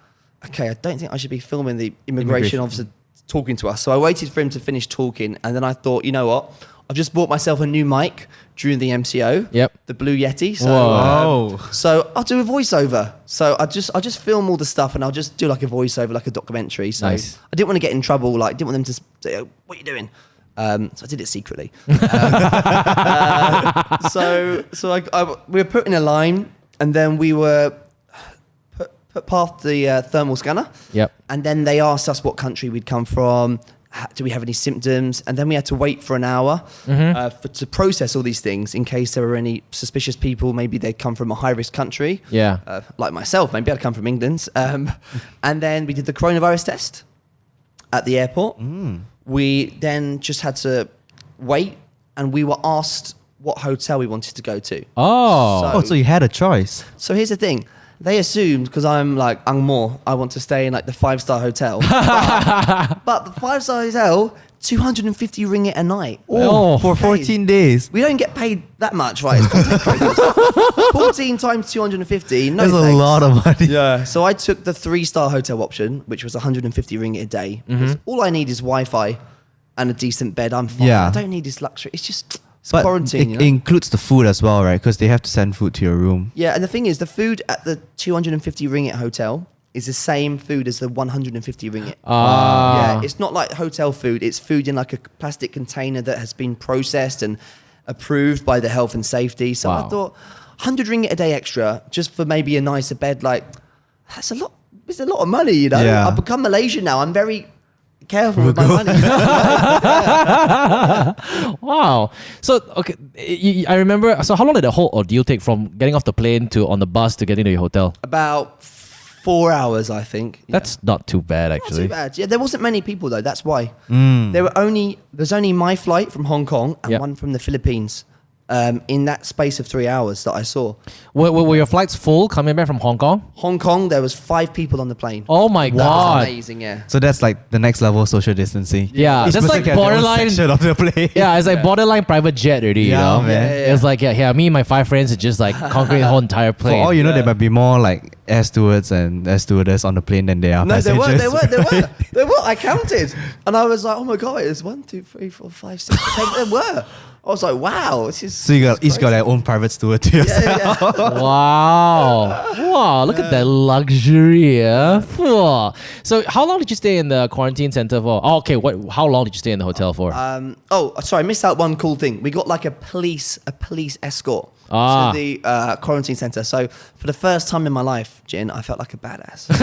Speaker 3: "Okay, I don't think I should be filming the immigration officer talking to us." So I waited for him to finish talking, and then I thought, you know what? I've just bought myself a new mic during the MCO.
Speaker 1: Yep.
Speaker 3: The Blue Yeti. So,
Speaker 2: Whoa.
Speaker 3: so I'll do a voiceover. So I'll just film all the stuff, and I'll just do like a voiceover, like a documentary. So
Speaker 1: Nice.
Speaker 3: I didn't want to get in trouble. Like, didn't want them to say, "Oh, what are you doing?" So I did it secretly. We were put in a line, and then we were put past the thermal scanner.
Speaker 1: Yep.
Speaker 3: And then they asked us what country we'd come from. Do we have any symptoms? And then we had to wait for an hour to process all these things in case there were any suspicious people. Maybe they'd come from a high-risk country.
Speaker 1: Yeah.
Speaker 3: Like myself, maybe I'd come from England. And then we did the coronavirus test at the airport. We then just had to wait, and we were asked what hotel we wanted to go to.
Speaker 1: Oh.
Speaker 2: So you had a choice.
Speaker 3: So here's the thing. They assumed, because I'm like Ang Mo, I want to stay in like the 5-star hotel. but the 5-star hotel, 250 ringgit a night.
Speaker 1: Oh.
Speaker 2: For 14 days.
Speaker 3: We don't get paid that much, right? It's content creators. 14 times 250, no
Speaker 2: That's a
Speaker 3: thanks.
Speaker 2: lot of money.
Speaker 3: Yeah. So I took the 3-star hotel option, which was 150 ringgit a day. Because all I need is Wi-Fi and a decent bed. I'm fine.
Speaker 2: Yeah.
Speaker 3: I don't need this luxury. It's just
Speaker 2: But
Speaker 3: quarantine.
Speaker 2: it
Speaker 3: You know?
Speaker 2: includes the food as well, right? Because they have to send food to your room.
Speaker 3: Yeah, and the thing is, the food at the 250 ringgit hotel is the same food as the 150 ringgit. Yeah, it's not like hotel food. It's food in like a plastic container that has been processed and approved by the health and safety. So I
Speaker 1: Wow.
Speaker 3: thought 100 ringgit a day extra just for maybe a nicer bed, like that's a lot. It's a lot of money, you know.
Speaker 2: Yeah.
Speaker 3: I've become Malaysian now. I'm very careful with my money.
Speaker 1: Wow. So, okay, I remember. So, how long did the whole ordeal take from getting off the plane to on the bus to getting to your hotel?
Speaker 3: About 4 hours, I think. Yeah.
Speaker 1: That's not too bad,
Speaker 3: Not
Speaker 1: actually.
Speaker 3: too bad. Yeah, there wasn't many people though. That's why. There's only my flight from Hong Kong and
Speaker 1: Yep.
Speaker 3: one from the Philippines. In that space of 3 hours that I saw.
Speaker 1: Were your flights full coming back from Hong Kong?
Speaker 3: Hong Kong, there was 5 people on the plane.
Speaker 1: Oh my
Speaker 3: That was
Speaker 1: god.
Speaker 3: amazing, yeah.
Speaker 2: So that's like the next level of social distancing.
Speaker 1: Yeah,
Speaker 2: Each
Speaker 1: that's
Speaker 2: person
Speaker 1: like
Speaker 2: can have their own
Speaker 1: borderline.
Speaker 2: section of the plane.
Speaker 1: Yeah, it's like borderline private jet already, you
Speaker 2: Yeah,
Speaker 1: know?
Speaker 2: man.
Speaker 3: Yeah.
Speaker 1: It's like, yeah, me and my 5 friends are just like conquering the whole entire
Speaker 2: For
Speaker 1: plane.
Speaker 2: all you know,
Speaker 3: Yeah.
Speaker 2: there might be more like air stewards and air stewardess on the plane than there are
Speaker 3: No, there
Speaker 2: passengers.
Speaker 3: were. I counted. And I was like, oh my God, it's 1, 2, 3, 4, 5, 6, 7. There were. I was like, wow, this is.
Speaker 2: So you got
Speaker 3: this is
Speaker 2: each got
Speaker 3: crazy.
Speaker 2: their own private steward to yourself.
Speaker 3: Yeah.
Speaker 1: Wow, look at that luxury, yeah. Whoa. So, how long did you stay in the quarantine center for? Oh, okay, how long did you stay in the hotel for?
Speaker 3: Sorry, I missed out one cool thing. We got like a police escort to the quarantine center. So for the first time in my life, Jin, I felt like a badass. So,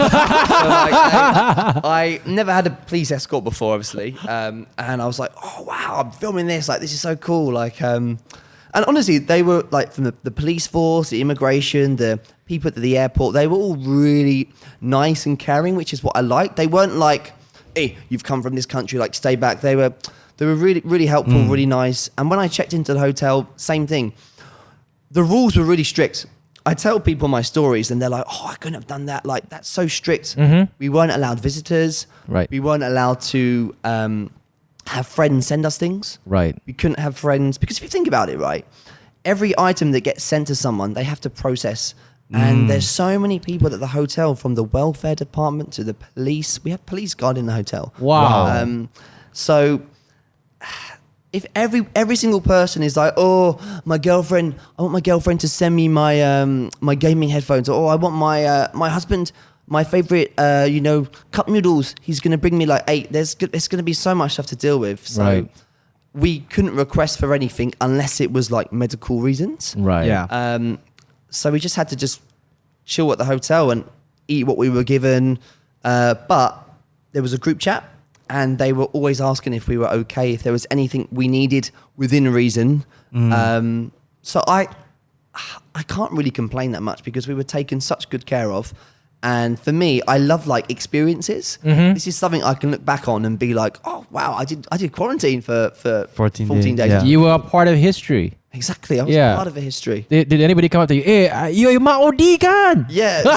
Speaker 3: I never had a police escort before, obviously, and I was like, oh wow, I'm filming this. Like this is so cool. Like, and honestly, they were like from the police force, the immigration, the people at the airport. They were all really nice and caring, which is what I liked. They weren't like, hey, you've come from this country, like stay back. They were really, really helpful, really nice. And when I checked into the hotel, same thing. The rules were really strict. I tell people my stories and they're like, oh, I couldn't have done that. Like, that's so strict. We weren't allowed visitors.
Speaker 1: Right.
Speaker 3: We weren't allowed to have friends send us things.
Speaker 1: Right.
Speaker 3: We couldn't have friends. Because if you think about it, right, every item that gets sent to someone, they have to process. And there's so many people at the hotel, from the welfare department to the police. We have police guard in the hotel.
Speaker 1: Wow.
Speaker 3: So if every single person is like, oh, my girlfriend, I want my girlfriend to send me my my gaming headphones, or I want my husband, my favorite cup noodles, he's gonna bring me like 8. There's gonna be so much stuff to deal with. So
Speaker 1: Right.
Speaker 3: we couldn't request for anything unless it was like medical reasons.
Speaker 1: Right.
Speaker 2: Yeah.
Speaker 3: So we just had to just chill at the hotel and eat what we were given. But there was a group chat, and they were always asking if we were okay, if there was anything we needed within reason. So I can't really complain that much because we were taken such good care of. And for me, I love like experiences. This is something I can look back on and be like, oh wow, I did quarantine for
Speaker 2: 14
Speaker 3: days.
Speaker 2: days, yeah.
Speaker 1: You were a part of history.
Speaker 3: Exactly. I was
Speaker 1: Yeah.
Speaker 3: part of the history.
Speaker 1: Did anybody come up to you? Hey, you're Mak Odi kan?
Speaker 3: Yeah.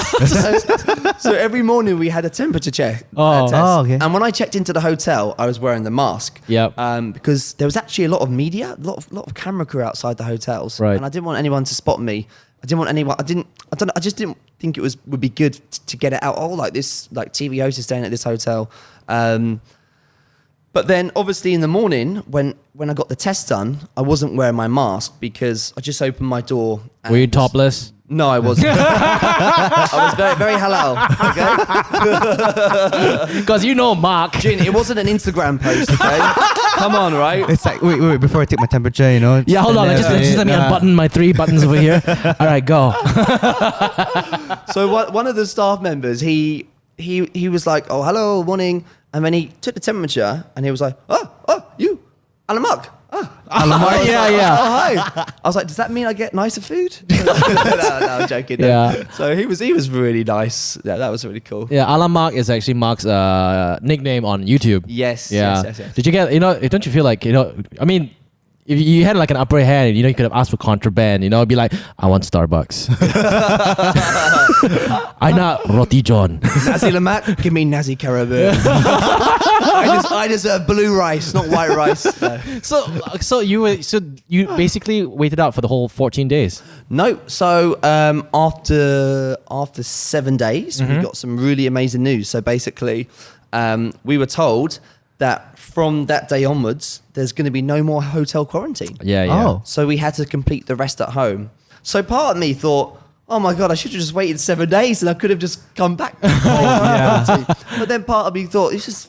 Speaker 3: so every morning we had a temperature check.
Speaker 1: Oh.
Speaker 3: Test.
Speaker 2: Oh, okay.
Speaker 3: And when I checked into the hotel, I was wearing the mask.
Speaker 1: Yep.
Speaker 3: Because there was actually a lot of media, a lot of camera crew outside the hotels.
Speaker 1: Right.
Speaker 3: And I didn't want anyone to spot me. I didn't want anyone. I just didn't think it would be good to get it out. Oh, like this, like TV host is staying at this hotel. But then, obviously, in the morning, when I got the test done, I wasn't wearing my mask because I just opened my door.
Speaker 1: Were you topless?
Speaker 3: No, I wasn't. I was very, very halal. Okay,
Speaker 1: Because you know Mark.
Speaker 3: Jin, it wasn't an Instagram post. Okay, come on, right?
Speaker 2: It's like wait before I take my temperature, you know.
Speaker 1: Yeah, hold on. Just let me unbutton my 3 buttons over here. All right, go.
Speaker 3: So one of the staff members, he was like, "Oh, hello, morning," and then he took the temperature and he was like, "Oh, you, Mamak."
Speaker 1: Alamak, yeah.
Speaker 3: Oh, hi. I was like, does that mean I get nicer food? no, I'm joking. No.
Speaker 1: Yeah.
Speaker 3: So he was really nice. Yeah, that was really cool.
Speaker 1: Yeah, Alamak is actually Mark's nickname on YouTube.
Speaker 3: Yes.
Speaker 1: Yeah.
Speaker 3: Yes.
Speaker 1: Did you get, don't you feel like, I mean, if you had like an upper hand, you could have asked for contraband, it'd be like, I want Starbucks. I not roti john.
Speaker 3: Nazi lemak, give me Nazi carabao. I deserve blue rice, not white rice. No.
Speaker 1: So you basically waited out for the whole 14 days.
Speaker 3: No, so after 7 days, we got some really amazing news. So basically, we were told that from that day onwards, there's going to be no more hotel quarantine.
Speaker 1: Yeah.
Speaker 2: Oh.
Speaker 3: So we had to complete the rest at home. So part of me thought, oh my God, I should have just waited 7 days and I could have just come back. But then part of me thought, it's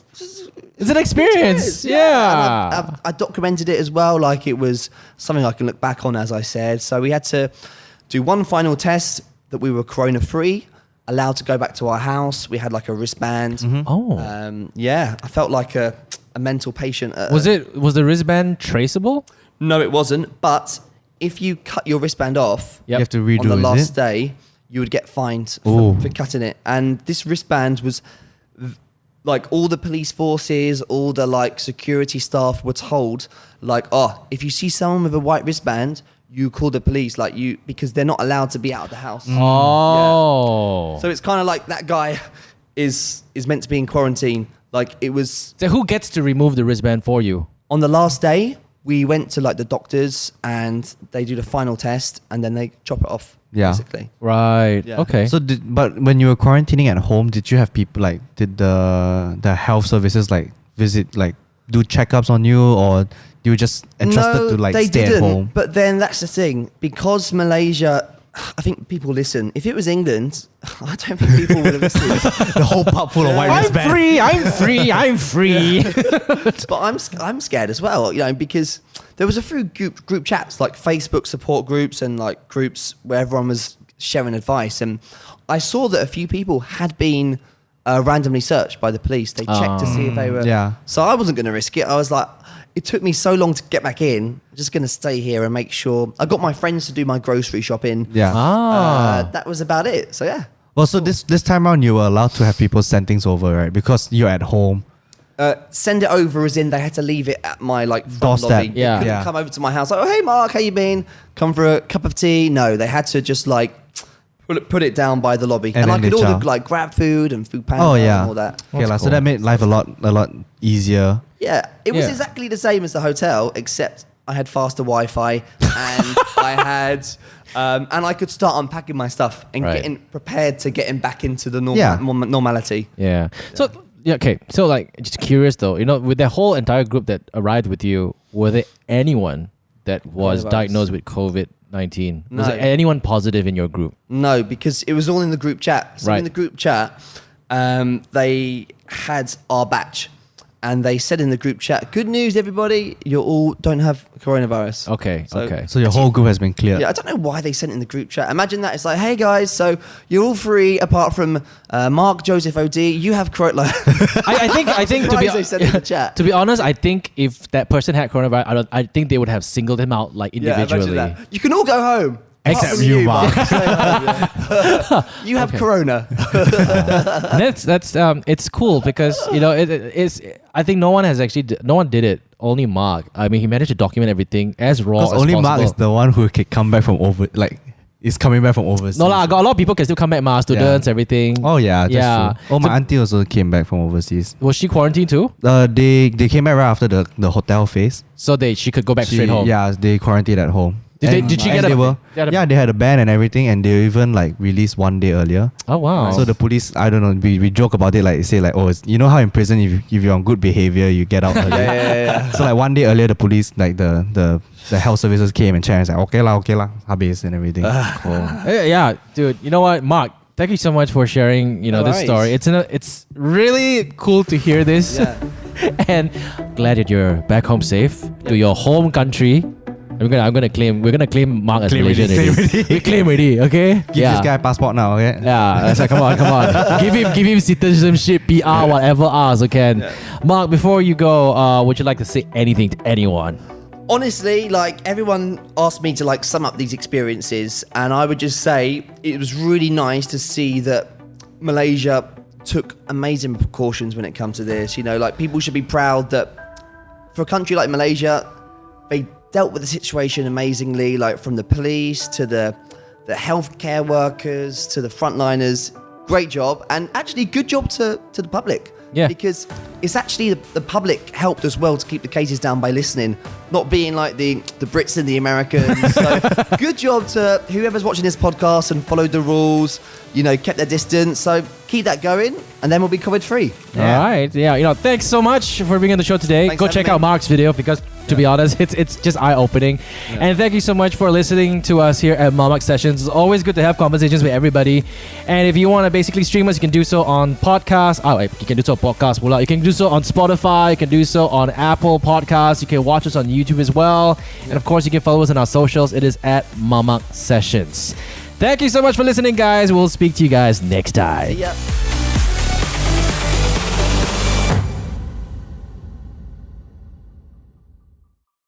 Speaker 1: an experience. Yeah.
Speaker 3: And I documented it as well, like it was something I can look back on, as I said. So we had to do one final test that we were corona free, allowed to go back to our house. We had like a wristband.
Speaker 1: Oh.
Speaker 3: I felt like a mental patient.
Speaker 1: Was the wristband traceable?
Speaker 3: No, it wasn't. But if you cut your wristband off,
Speaker 1: Yep.
Speaker 2: You have to redo
Speaker 3: on the
Speaker 2: is
Speaker 3: last
Speaker 2: it?
Speaker 3: day, you would get fined
Speaker 2: Ooh.
Speaker 3: for cutting it. And this wristband was like all the police forces, all the like security staff were told, like, oh, if you see someone with a white wristband, you call the police, because they're not allowed to be out of the house.
Speaker 1: Oh.
Speaker 3: So it's kind of like that guy is meant to be in quarantine. Like it was
Speaker 1: So who gets to remove the wristband for you?
Speaker 3: on the last day. We went to like the doctors and they do the final test and then they chop it off.
Speaker 2: Yeah.
Speaker 3: Basically.
Speaker 1: Right.
Speaker 3: Yeah.
Speaker 1: Okay.
Speaker 2: So but when you were quarantining at home, did you have people did the health services visit do checkups on you, or you were just entrusted to
Speaker 3: they
Speaker 2: stay
Speaker 3: didn't,
Speaker 2: at home?
Speaker 3: But then that's the thing, because Malaysia, I think people listen. If it was England, I don't think people would have listened.
Speaker 2: The whole pub full of white wristbands.
Speaker 1: I'm free.
Speaker 3: But I'm scared as well, because there was a few group chats, like Facebook support groups and like groups where everyone was sharing advice. And I saw that a few people had been randomly searched by the police. They checked to see if they were.
Speaker 2: Yeah.
Speaker 3: So I wasn't going to risk it. I was like, it took me so long to get back in. I'm just going to stay here and make sure. I got my friends to do my grocery shopping.
Speaker 2: Yeah.
Speaker 3: That was about it. So yeah.
Speaker 2: Well, so this time around you were allowed to have people send things over, right? Because you're at home.
Speaker 3: Send it over as in they had to leave it at my front
Speaker 2: Doorstep.
Speaker 3: lobby.
Speaker 1: Yeah.
Speaker 3: They couldn't
Speaker 2: Yeah.
Speaker 3: come over to my house like, oh hey Mark, how you been? Come for a cup of tea? No, they had to just put it down by the lobby, and I
Speaker 2: then
Speaker 3: could
Speaker 2: they
Speaker 3: order Grab food and Food Panda
Speaker 2: Oh yeah.
Speaker 3: and all that.
Speaker 2: Okay,
Speaker 1: That's
Speaker 2: so that made life a lot easier.
Speaker 3: Yeah, it was
Speaker 1: Yeah.
Speaker 3: exactly the same as the hotel, except I had faster Wi-Fi and I had. And I could start unpacking my stuff and
Speaker 1: Right.
Speaker 3: getting prepared to getting back into the
Speaker 2: Yeah.
Speaker 3: normality.
Speaker 1: Yeah. So okay. So just curious though, with the whole entire group that arrived with you, were there anyone that was
Speaker 3: Coronavirus.
Speaker 1: diagnosed with COVID-19? Was
Speaker 3: No.
Speaker 1: there anyone positive in your group?
Speaker 3: No, because it was all in the group chat. So
Speaker 1: Right.
Speaker 3: in the group chat, they had our batch. And they said in the group chat, good news, everybody, you all don't have coronavirus.
Speaker 1: Okay.
Speaker 3: So-
Speaker 1: Okay.
Speaker 2: So your whole group has been cleared.
Speaker 3: Yeah, I don't know why they sent it in the group chat. Imagine that. It's like, hey guys, so you're all free apart from Mark, Joseph, Odea. You have corona.
Speaker 1: I think to be
Speaker 3: Surprised they said it in the chat.
Speaker 1: to be honest, I think if that person had coronavirus, I think they would have singled him out individually.
Speaker 3: imagine that. You can all go home.
Speaker 2: Except
Speaker 3: Apart from
Speaker 2: you, Mark.
Speaker 3: Stay home, yeah. You have
Speaker 1: Okay.
Speaker 3: corona.
Speaker 1: And that's it's cool because it's I think no one did it only Mark. I mean, he managed to document everything as raw as
Speaker 2: Because only
Speaker 1: possible.
Speaker 2: Mark is the one who can come back from is coming back from overseas.
Speaker 1: No lah, got a lot of people can still come back, students, everything.
Speaker 2: Oh yeah, that's
Speaker 1: Yeah.
Speaker 2: true. Oh, my
Speaker 1: So-
Speaker 2: auntie also came back from overseas.
Speaker 1: Was she quarantined too?
Speaker 2: They came back right after the hotel phase.
Speaker 1: So she could go back straight home.
Speaker 2: Yeah, they quarantined at home.
Speaker 1: Did she get
Speaker 2: they
Speaker 1: a?
Speaker 2: they had a ban and everything, and they were even like released one day earlier.
Speaker 1: Oh wow.
Speaker 2: So the police, I don't know, we joke about it, like say like, oh, you know how in prison if you're on good behavior you get out early.
Speaker 3: Yeah.
Speaker 2: So like one day earlier the police, like the health services came and checked and said okay lah, habis and everything. Cool.
Speaker 1: Yeah, dude. You know what, Mark? Thank you so much for sharing.
Speaker 3: No
Speaker 1: this
Speaker 3: worries.
Speaker 1: story. It's really cool to hear this,
Speaker 3: Yeah.
Speaker 1: and glad that you're back home safe to your home country. We're gonna claim Mark as Malaysian. We claim already. Okay.
Speaker 2: Give this guy passport now, okay?
Speaker 1: Yeah, it's like, come on. give him citizenship, PR, whatever so can.
Speaker 3: Yeah.
Speaker 1: Mark, before you go, would you like to say anything to anyone?
Speaker 3: Honestly, like everyone asked me to like sum up these experiences, and I would just say it was really nice to see that Malaysia took amazing precautions when it comes to this. You know, like people should be proud that for a country like Malaysia, they dealt with the situation amazingly, like from the police to the healthcare workers to the frontliners. Great job, and actually good job to the public.
Speaker 1: Yeah.
Speaker 3: Because it's actually the public helped as well to keep the cases down by listening, not being like the Brits and the Americans. So good job to whoever's watching this podcast and followed the rules, kept their distance. So keep that going, and then we'll be COVID free.
Speaker 1: All right. Yeah. Thanks so much for being on the show today.
Speaker 3: Thanks
Speaker 1: Go
Speaker 3: for
Speaker 1: check
Speaker 3: having
Speaker 1: out
Speaker 3: me.
Speaker 1: Mark's video because, to be honest, it's just eye-opening. And thank you so much for listening to us here at Mamak Sessions. It's always good to have conversations with everybody. And if you want to basically stream us, you can do so on podcast. You can do so on podcast. You can do so on Spotify. You can do so on Apple Podcasts. You can watch us on YouTube as well. And of course, you can follow us on our socials. It is at Mamak Sessions. Thank you so much for listening, guys. We'll speak to you guys next time.
Speaker 3: Yeah.